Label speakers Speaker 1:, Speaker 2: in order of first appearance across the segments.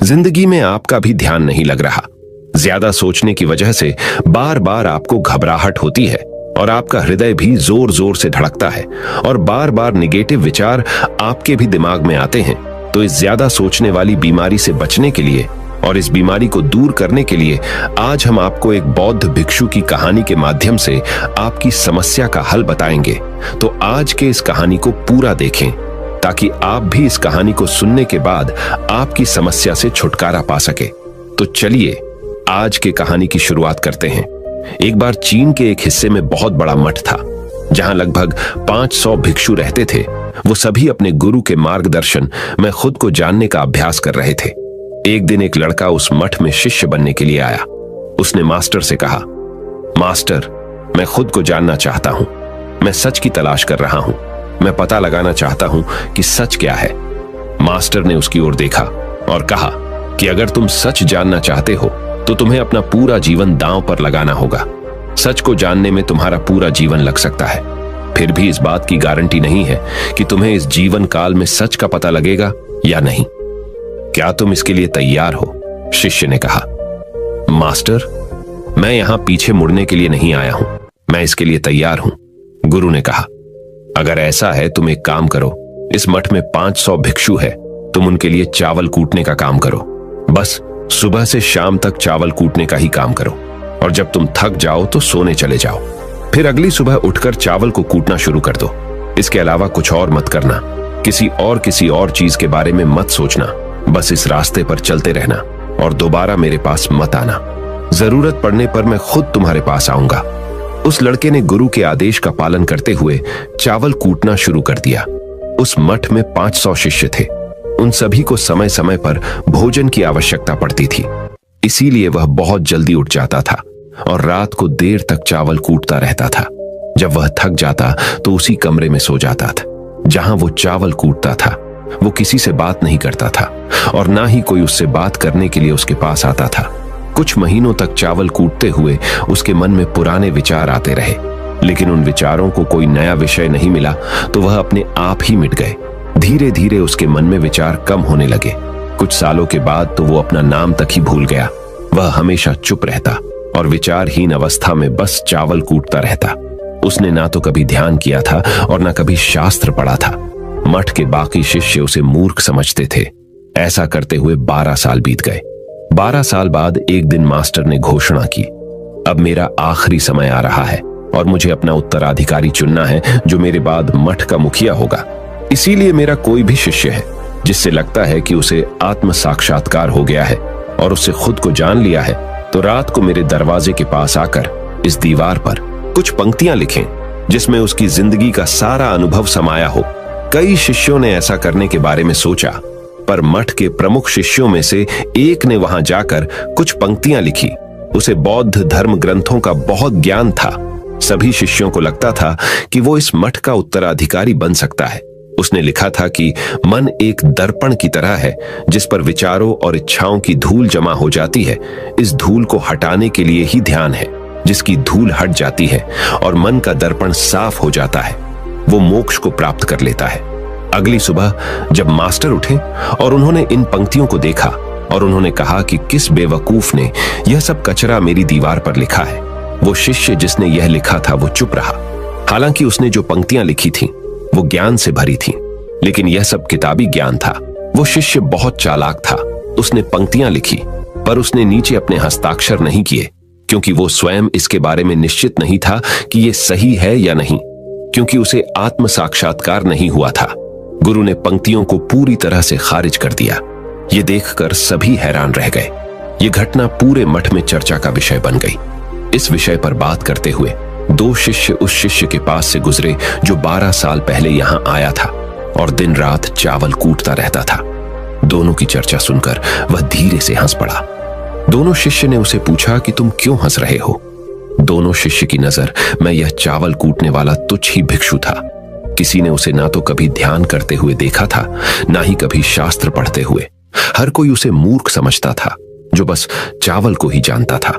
Speaker 1: जिंदगी में आपका भी ध्यान नहीं लग रहा। ज्यादा सोचने की वजह से बार बार आपको घबराहट होती है और आपका हृदय भी जोर जोर से धड़कता है और बार बार निगेटिव विचार आपके भी दिमाग में आते हैं। तो इस ज्यादा सोचने वाली बीमारी से बचने के लिए और इस बीमारी को दूर करने के लिए आज हम आपको एक बौद्ध भिक्षु की कहानी के माध्यम से आपकी समस्या का हल बताएंगे। तो आज के इस कहानी को पूरा देखें ताकि आप भी इस कहानी को सुनने के बाद आपकी समस्या से छुटकारा पा सके। तो चलिए आज के कहानी की शुरुआत करते हैं। एक बार चीन के एक हिस्से में बहुत बड़ा मठ था जहां लगभग 500 भिक्षु रहते थे। वो सभी अपने गुरु के मार्गदर्शन में खुद को जानने का अभ्यास कर रहे थे। एक दिन एक लड़का उस मठ में शिष्य बनने के लिए आया। उसने मास्टर से कहा, मास्टर, मैं खुद को जानना चाहता हूं। मैं सच की तलाश कर रहा हूं। मैं पता लगाना चाहता हूं कि सच क्या है। मास्टर ने उसकी ओर देखा और कहा कि अगर तुम सच जानना चाहते हो तो तुम्हें अपना पूरा जीवन दांव पर लगाना होगा। सच को जानने में तुम्हारा पूरा जीवन लग सकता है, फिर भी इस बात की गारंटी नहीं है कि तुम्हें इस जीवन काल में सच का पता लगेगा या नहीं। क्या तुम इसके लिए तैयार हो? शिष्य ने कहा। मास्टर, मैं यहां पीछे मुड़ने के लिए नहीं आया हूं। मैं इसके लिए तैयार हूं। गुरु ने कहा, अगर ऐसा है तुम एक काम करो। इस मठ में 500 भिक्षु है। तुम उनके लिए चावल कूटने का काम करो। बस सुबह से शाम तक चावल कूटने का ही काम करो और जब तुम थक जाओ तो सोने चले जाओ। फिर अगली सुबह उठकर चावल को कूटना शुरू कर दो। इसके अलावा कुछ और मत करना। किसी और चीज के बारे में मत सोचना। बस इस रास्ते पर चलते रहना और दोबारा मेरे पास मत आना। जरूरत पड़ने पर मैं खुद तुम्हारे पास आऊंगा। उस लड़के ने गुरु के आदेश का पालन करते हुए चावल कूटना शुरू कर दिया। उस मठ में 500 शिष्य थे। उन सभी को समय समय पर भोजन की आवश्यकता पड़ती थी, इसीलिए वह बहुत जल्दी उठ जाता था और रात को देर तक चावल कूटता रहता था। जब वह थक जाता तो उसी कमरे में सो जाता था जहां वो चावल कूटता था। वो किसी से बात नहीं करता था और ना ही कोई उससे बात करने के लिए उसके पास आता था। कुछ महीनों तक चावल कूटते हुए उसके मन में पुराने विचार आते रहे, लेकिन उन विचारों को कोई नया विषय नहीं मिला तो वह अपने आप ही मिट गए। धीरे धीरे उसके मन में विचार कम होने लगे। कुछ सालों के बाद तो वो अपना नाम तक ही भूल गया। वह हमेशा चुप रहता और विचारहीन अवस्था में बस चावल कूटता रहता। उसने ना तो कभी ध्यान किया था और ना कभी शास्त्र पढ़ा था। मठ के बाकी शिष्य उसे मूर्ख समझते थे। ऐसा करते हुए 12 साल बीत गए। 12 साल बाद एक दिन मास्टर ने घोषणा की, अब मेरा आखिरी समय आ रहा है और मुझे अपना उत्तराधिकारी चुनना है जो मेरे बाद मठ का मुखिया होगा। इसीलिए मेरा कोई भी शिष्य है जिससे लगता है कि उसे आत्म साक्षात्कार हो गया है और उससे खुद को जान लिया है, तो रात को मेरे दरवाजे के पास आकर इस दीवार पर कुछ पंक्तियां लिखें जिसमें उसकी जिंदगी का सारा अनुभव समाया हो। कई शिष्यों ने ऐसा करने के बारे में सोचा, पर मठ के प्रमुख शिष्यों में से एक ने वहां जाकर कुछ पंक्तियां लिखी। उसे बौद्ध धर्म ग्रंथों का बहुत ज्ञान था। सभी शिष्यों को लगता था कि वो इस मठ का उत्तराधिकारी बन सकता है। उसने लिखा था कि मन एक दर्पण की तरह है जिस पर विचारों और इच्छाओं की धूल जमा हो जाती है। इस धूल को हटाने के लिए ही ध्यान है। जिसकी धूल हट जाती है और मन का दर्पण साफ हो जाता है, वो मोक्ष को प्राप्त कर लेता है। अगली सुबह जब मास्टर उठे और उन्होंने इन पंक्तियों को देखा और उन्होंने कहा कि किस बेवकूफ ने यह सब कचरा मेरी दीवार पर लिखा है। वो शिष्य जिसने यह लिखा था वो चुप रहा। हालांकि उसने जो पंक्तियां लिखी थीं वो ज्ञान से भरी थीं, लेकिन यह सब किताबी ज्ञान था। वो शिष्य बहुत चालाक था। उसने पंक्तियां लिखी पर उसने नीचे अपने हस्ताक्षर नहीं किए, क्योंकि वो स्वयं इसके बारे में निश्चित नहीं था कि ये सही है या नहीं, क्योंकि उसे आत्म साक्षात्कार नहीं हुआ था। गुरु ने पंक्तियों को पूरी तरह से खारिज कर दिया। ये देखकर सभी हैरान रह गए। ये घटना पूरे मठ में चर्चा का विषय बन गई। इस विषय पर बात करते हुए 2 शिष्य उस शिष्य के पास से गुजरे जो 12 साल पहले यहां आया था और दिन रात चावल कूटता रहता था। दोनों की चर्चा सुनकर वह धीरे से हंस पड़ा। दोनों शिष्य ने उसे पूछा कि तुम क्यों हंस रहे हो? दोनों शिष्य की नजर में यह चावल कूटने वाला तुच्छ ही भिक्षु था। किसी ने उसे ना तो कभी ध्यान करते हुए देखा था, ना ही कभी शास्त्र पढ़ते हुए। हर कोई उसे मूर्ख समझता था जो बस चावल को ही जानता था।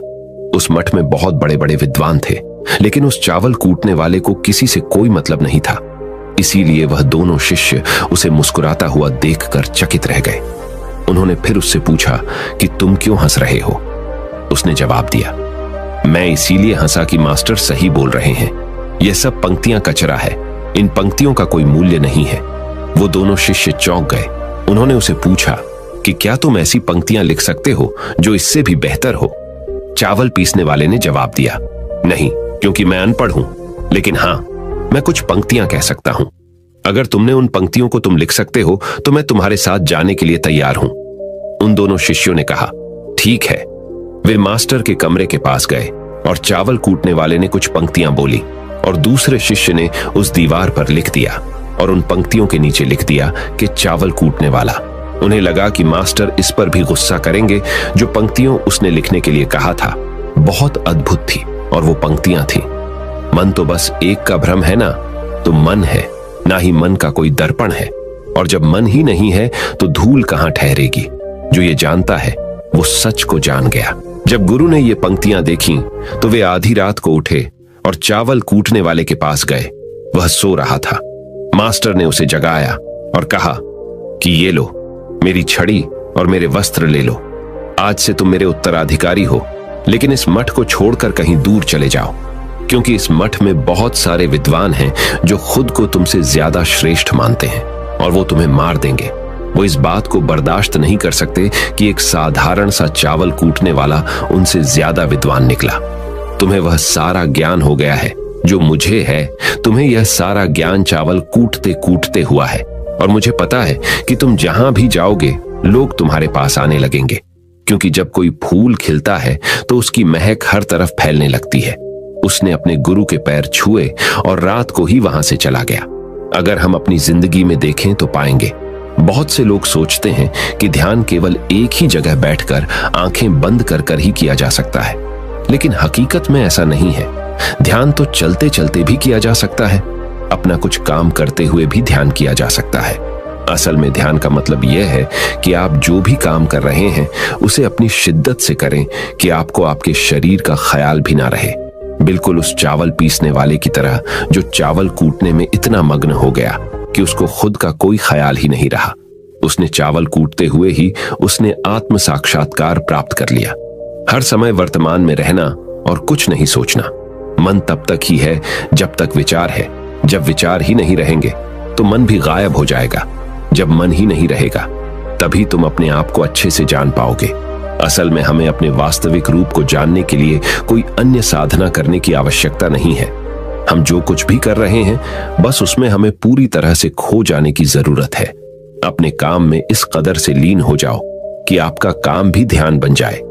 Speaker 1: उस मठ में बहुत बड़े बड़े विद्वान थे, लेकिन उस चावल कूटने वाले को किसी से कोई मतलब नहीं था। इसीलिए वह दोनों शिष्य उसे मुस्कुराता हुआ देखकर चकित रह गए। उन्होंने फिर उससे पूछा कि तुम क्यों हंस रहे हो। उसने जवाब दिया, मैं इसीलिए हंसा कि मास्टर सही बोल रहे हैं, यह सब पंक्तियां कचरा है, इन पंक्तियों का कोई मूल्य नहीं है। वो दोनों शिष्य चौंक गए। उन्होंने उसे पूछा कि क्या तुम ऐसी पंक्तियां लिख सकते हो जो इससे भी बेहतर हो। चावल पीसने वाले ने जवाब दिया, नहीं, क्योंकि मैं अनपढ़ हूं, लेकिन हां, मैं कुछ पंक्तियां कह सकता हूं। अगर तुमने उन पंक्तियों को तुम लिख सकते हो तो मैं तुम्हारे साथ जाने के लिए तैयार हूं। उन दोनों शिष्यों ने कहा, ठीक है। वे मास्टर के कमरे के पास गए और चावल कूटने वाले ने कुछ पंक्तियां बोली और दूसरे शिष्य ने उस दीवार पर लिख दिया और उन पंक्तियों के नीचे लिख दिया कि चावल कूटने वाला। उन्हें लगा कि मास्टर इस पर भी गुस्सा करेंगे। जो पंक्तियों उसने लिखने के लिए कहा था बहुत अद्भुत थी और वो पंक्तियां थी, मन तो बस एक का भ्रम है ना, तो मन है, ना ही मन का कोई दर्पण है, और जब मन ही नहीं है तो धूल कहां ठहरेगी। जो ये जानता है वो सच को जान गया। जब गुरु ने ये पंक्तियां देखी तो वे आधी रात को उठे और चावल कूटने वाले के पास गए। वह सो रहा था। मास्टर ने उसे जगाया और कहा कि ये लो, मेरी छड़ी और मेरे वस्त्र ले लो। आज से तुम मेरे उत्तराधिकारी हो, लेकिन इस मठ को छोड़कर कहीं दूर चले जाओ, क्योंकि इस मठ में बहुत सारे विद्वान हैं जो खुद को तुमसे ज्यादा श्रेष्ठ मानते हैं और वो तुम्हें मार देंगे। वो इस बात को बर्दाश्त नहीं कर सकते कि एक साधारण सा चावल कूटने वाला उनसे ज्यादा विद्वान निकला। तुम्हें वह सारा ज्ञान हो गया है जो मुझे है। तुम्हें यह सारा ज्ञान चावल कूटते कूटते हुआ है, और मुझे पता है कि तुम जहां भी जाओगे लोग तुम्हारे पास आने लगेंगे, क्योंकि जब कोई फूल खिलता है तो उसकी महक हर तरफ फैलने लगती है। उसने अपने गुरु के पैर छुए और रात को ही वहां से चला गया। अगर हम अपनी जिंदगी में देखें तो पाएंगे बहुत से लोग सोचते हैं कि ध्यान केवल एक ही जगह बैठकर आंखें बंद कर कर ही किया जा सकता है, लेकिन हकीकत में ऐसा नहीं है। ध्यान तो चलते चलते भी किया जा सकता है, अपना कुछ काम करते हुए भी ध्यान किया जा सकता है। असल में ध्यान का मतलब यह है कि आप जो भी काम कर रहे हैं उसे अपनी शिद्दत से करें कि आपको आपके शरीर का ख्याल भी ना रहे। बिल्कुल उस चावल पीसने वाले की तरह जो चावल कूटने में इतना मग्न हो गया कि उसको खुद का कोई ख्याल ही नहीं रहा। उसने चावल कूटते हुए ही उसने आत्म साक्षात्कार प्राप्त कर लिया। हर समय वर्तमान में रहना और कुछ नहीं सोचना। मन तब तक ही है जब तक विचार है। जब विचार ही नहीं रहेंगे तो मन भी गायब हो जाएगा। जब मन ही नहीं रहेगा तभी तुम अपने आप को अच्छे से जान पाओगे। असल में हमें अपने वास्तविक रूप को जानने के लिए कोई अन्य साधना करने की आवश्यकता नहीं है। हम जो कुछ भी कर रहे हैं बस उसमें हमें पूरी तरह से खो जाने की जरूरत है। अपने काम में इस कदर से लीन हो जाओ कि आपका काम भी ध्यान बन जाए।